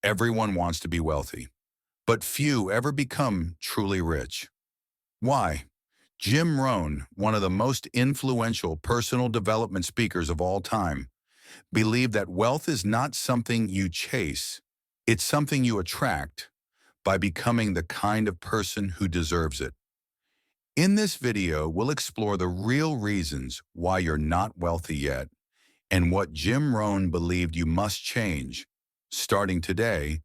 Everyone wants to be wealthy, but few ever become truly rich. Why? Jim Rohn, one of the most influential personal development speakers of all time, believed that wealth is not something you chase, it's something you attract by becoming the kind of person who deserves it. In this video, we'll explore the real reasons why you're not wealthy yet and what Jim Rohn believed you must change, starting today,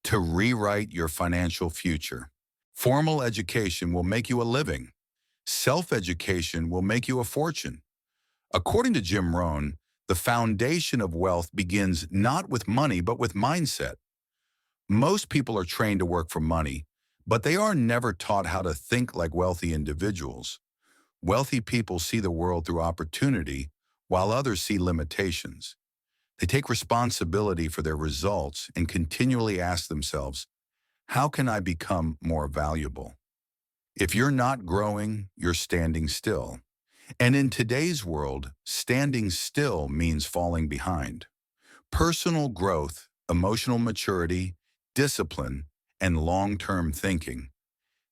to rewrite your financial future. Formal education will make you a living. Self-education will make you a fortune. According to Jim Rohn, the foundation of wealth begins not with money, but with mindset. Most people are trained to work for money, but they are never taught how to think like wealthy individuals. Wealthy people see the world through opportunity, while others see limitations. They take responsibility for their results and continually ask themselves, how can I become more valuable? If you're not growing, you're standing still. And in today's world, standing still means falling behind. Personal growth, emotional maturity, discipline, and long-term thinking.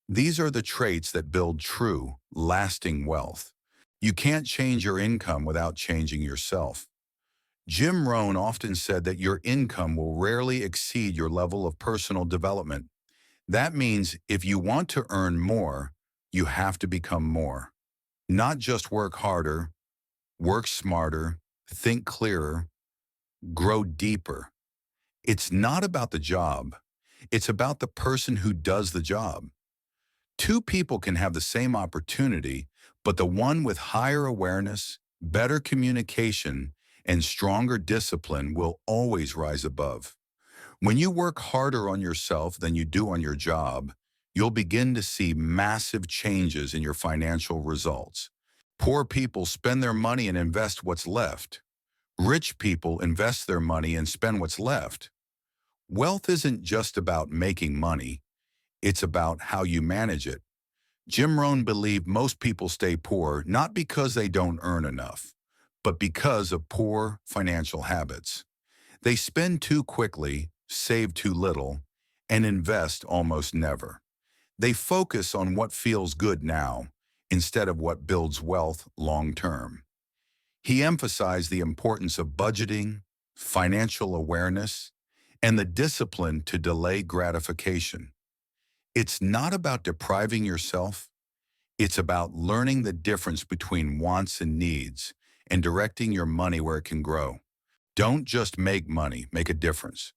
These are the traits that build true, lasting wealth. You can't change your income without changing yourself. Jim Rohn often said that your income will rarely exceed your level of personal development. That means if you want to earn more, you have to become more. Not just work harder, work smarter, think clearer, grow deeper. It's not about the job. It's about the person who does the job. Two people can have the same opportunity, but the one with higher awareness, better communication, and stronger discipline will always rise above. When you work harder on yourself than you do on your job, you'll begin to see massive changes in your financial results. Poor people spend their money and invest what's left. Rich people invest their money and spend what's left. Wealth isn't just about making money, it's about how you manage it. Jim Rohn believed most people stay poor not because they don't earn enough, but because of poor financial habits. They spend too quickly, save too little, and invest almost never. They focus on what feels good now instead of what builds wealth long term. He emphasized the importance of budgeting, financial awareness, and the discipline to delay gratification. It's not about depriving yourself, it's about learning the difference between wants and needs and directing your money where it can grow. Don't just make money, make a difference.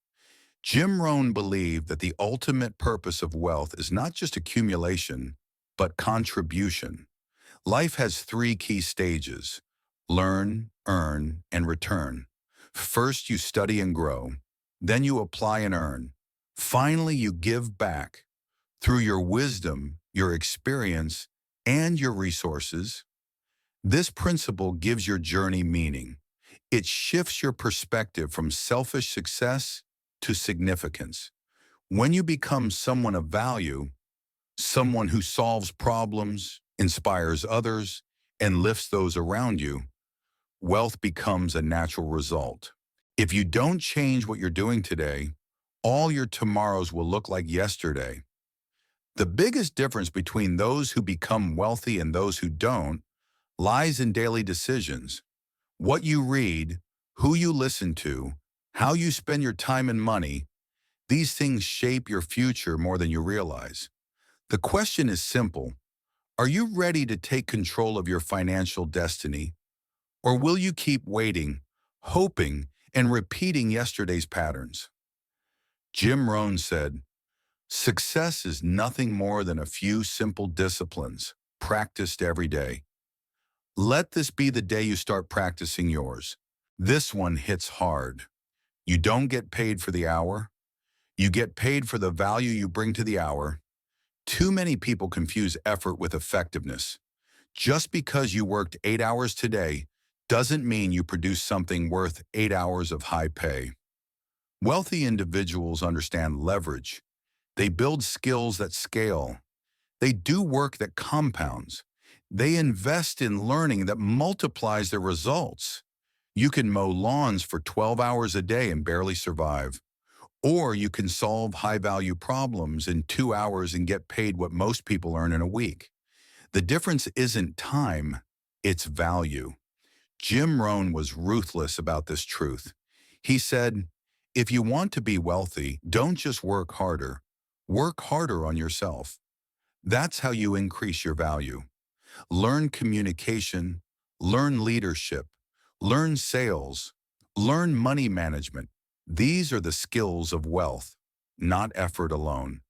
Jim Rohn believed that the ultimate purpose of wealth is not just accumulation, but contribution. Life has three key stages: learn, earn, and return. First, you study and grow. Then you apply and earn. Finally, you give back. Through your wisdom, your experience, and your resources, this principle gives your journey meaning. It shifts your perspective from selfish success to significance. When you become someone of value, someone who solves problems, inspires others, and lifts those around you, wealth becomes a natural result. If you don't change what you're doing today, all your tomorrows will look like yesterday. The biggest difference between those who become wealthy and those who don't lies in daily decisions. What you read, who you listen to, how you spend your time and money, these things shape your future more than you realize. The question is simple. Are you ready to take control of your financial destiny? Or will you keep waiting, hoping, and repeating yesterday's patterns? Jim Rohn said, success is nothing more than a few simple disciplines practiced every day. Let this be the day you start practicing yours. This one hits hard. You don't get paid for the hour. You get paid for the value you bring to the hour. Too many people confuse effort with effectiveness. Just because you worked 8 hours today doesn't mean you produce something worth 8 hours of high pay. Wealthy individuals understand leverage. They build skills that scale. They do work that compounds. They invest in learning that multiplies their results. You can mow lawns for 12 hours a day and barely survive. Or you can solve high-value problems in 2 hours and get paid what most people earn in a week. The difference isn't time, it's value. Jim Rohn was ruthless about this truth. He said, if you want to be wealthy, don't just work harder on yourself. That's how you increase your value. Learn communication, learn leadership, learn sales, learn money management. These are the skills of wealth, not effort alone.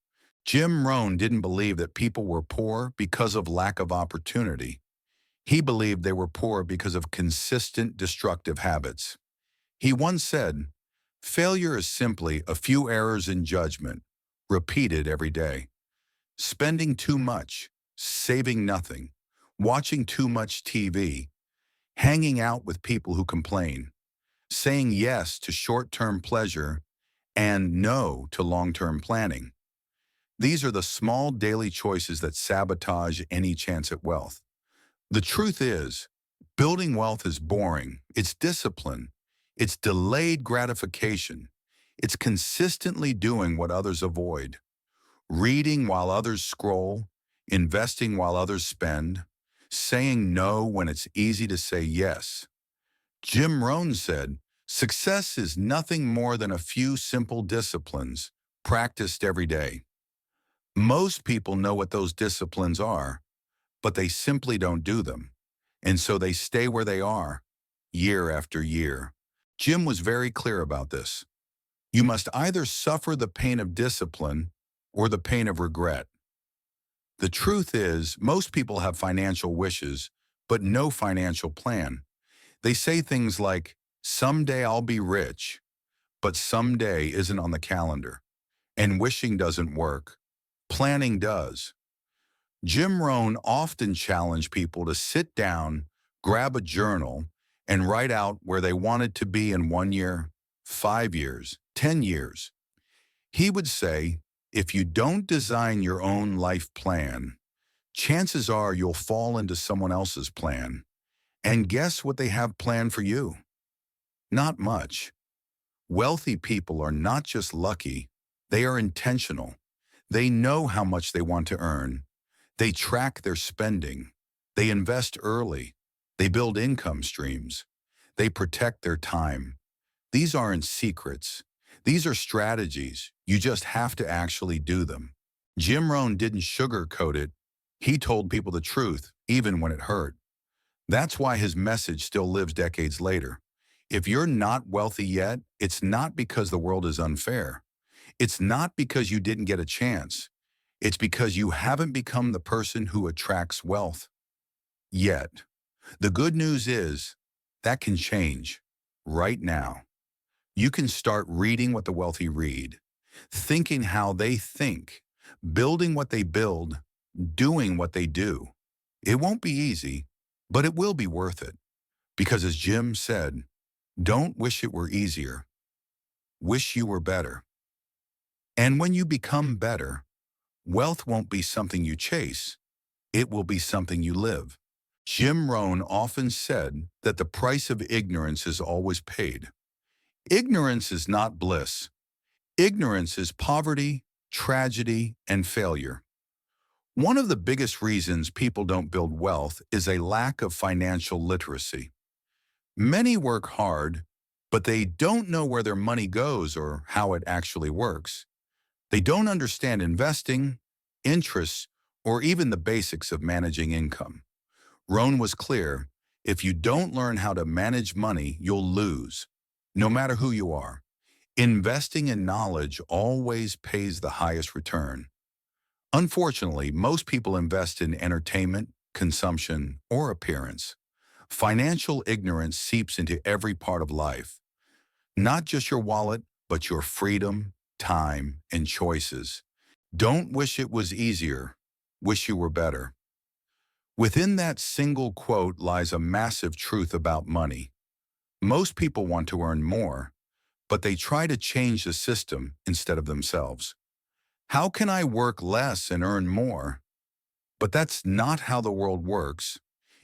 Jim Rohn didn't believe that people were poor because of lack of opportunity. He believed they were poor because of consistent destructive habits. He once said, failure is simply a few errors in judgment, repeated every day. Spending too much, saving nothing, watching too much TV, hanging out with people who complain, saying yes to short-term pleasure and no to long-term planning. These are the small daily choices that sabotage any chance at wealth. The truth is, building wealth is boring. It's discipline. It's delayed gratification. It's consistently doing what others avoid. Reading while others scroll, investing while others spend, saying no when it's easy to say yes. Jim Rohn said, success is nothing more than a few simple disciplines practiced every day. Most people know what those disciplines are, but they simply don't do them. And so they stay where they are, year after year. Jim was very clear about this. You must either suffer the pain of discipline or the pain of regret. The truth is, most people have financial wishes, but no financial plan. They say things like, someday I'll be rich, but someday isn't on the calendar. And wishing doesn't work. Planning does. Jim Rohn often challenged people to sit down, grab a journal, and write out where they wanted to be in 1 year, 5 years, 10 years. He would say, if you don't design your own life plan, chances are you'll fall into someone else's plan. And guess what they have planned for you? Not much. Wealthy people are not just lucky, they are intentional. They know how much they want to earn. They track their spending. They invest early. They build income streams. They protect their time. These aren't secrets. These are strategies. You just have to actually do them. Jim Rohn didn't sugarcoat it. He told people the truth, even when it hurt. That's why his message still lives decades later. If you're not wealthy yet, it's not because the world is unfair. It's not because you didn't get a chance. It's because you haven't become the person who attracts wealth yet. The good news is that can change right now. You can start reading what the wealthy read, thinking how they think, building what they build, doing what they do. It won't be easy, but it will be worth it. Because as Jim said, don't wish it were easier. Wish you were better. And when you become better, wealth won't be something you chase. It will be something you live. Jim Rohn often said that the price of ignorance is always paid. Ignorance is not bliss. Ignorance is poverty, tragedy, and failure. One of the biggest reasons people don't build wealth is a lack of financial literacy. Many work hard, but they don't know where their money goes or how it actually works. They don't understand investing, interests, or even the basics of managing income. Rohn was clear, if you don't learn how to manage money, you'll lose, no matter who you are. Investing in knowledge always pays the highest return. Unfortunately, most people invest in entertainment, consumption, or appearance. Financial ignorance seeps into every part of life. Not just your wallet, but your freedom, time, and choices. Don't wish it was easier. Wish you were better. Within that single quote lies a massive truth about money. Most people want to earn more, but they try to change the system instead of themselves. How can I work less and earn more? But that's not how the world works.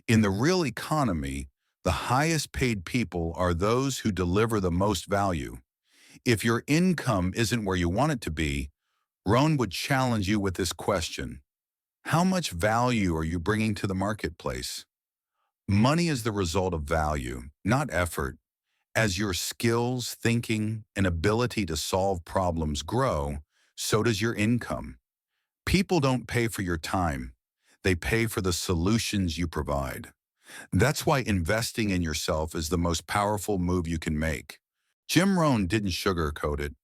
In the real economy, the highest paid people are those who deliver the most value. If your income isn't where you want it to be, Rohn would challenge you with this question. How much value are you bringing to the marketplace? Money is the result of value, not effort. As your skills, thinking, and ability to solve problems grow, so does your income. People don't pay for your time. They pay for the solutions you provide. That's why investing in yourself is the most powerful move you can make. Jim Rohn didn't sugarcoat it.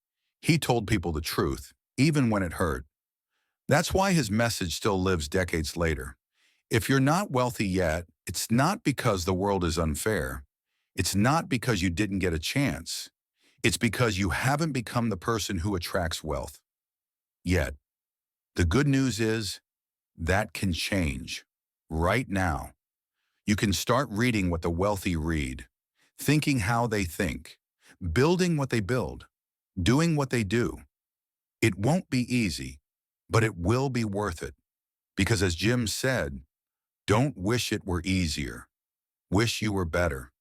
He told people the truth, even when it hurt. That's why his message still lives decades later. If you're not wealthy yet, it's not because the world is unfair. It's not because you didn't get a chance. It's because you haven't become the person who attracts wealth yet. The good news is that can change right now. You can start reading what the wealthy read, thinking how they think, building what they build, doing what they do. It won't be easy, but it will be worth it. Because as Jim said, don't wish it were easier. Wish you were better.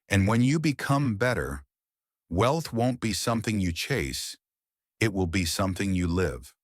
And when you become better, wealth won't be something you chase. It will be something you live.